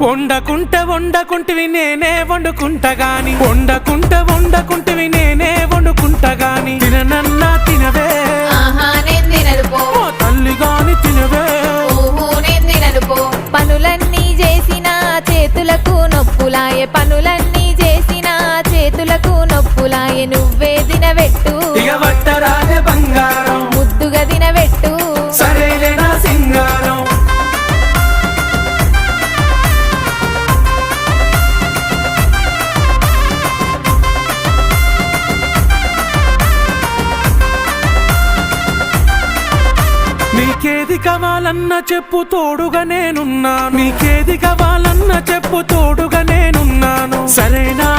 వండకుంటివి నేనే వండుకుంటా గాని వండకుంటివి నేనే వండుకుంటా గాని తిననన్నా తినవే ఓ తల్లి గాని తినవే పనులన్నీ చేసిన చేతులకు నొప్పులాయే పనులన్నీ చేసిన చేతులకు నొప్పులాయే నువ్వే దినబెట్టు ఇక వట్టరాజే బంగారం ముద్దుగా దినబెట్టు సరేలే నా సింగారం నీకేది కావాలన్నా చెప్పు తోడుగా నేనున్నాను నీకేది కావాలన్నా చెప్పు తోడుగా నేనున్నాను సరేనా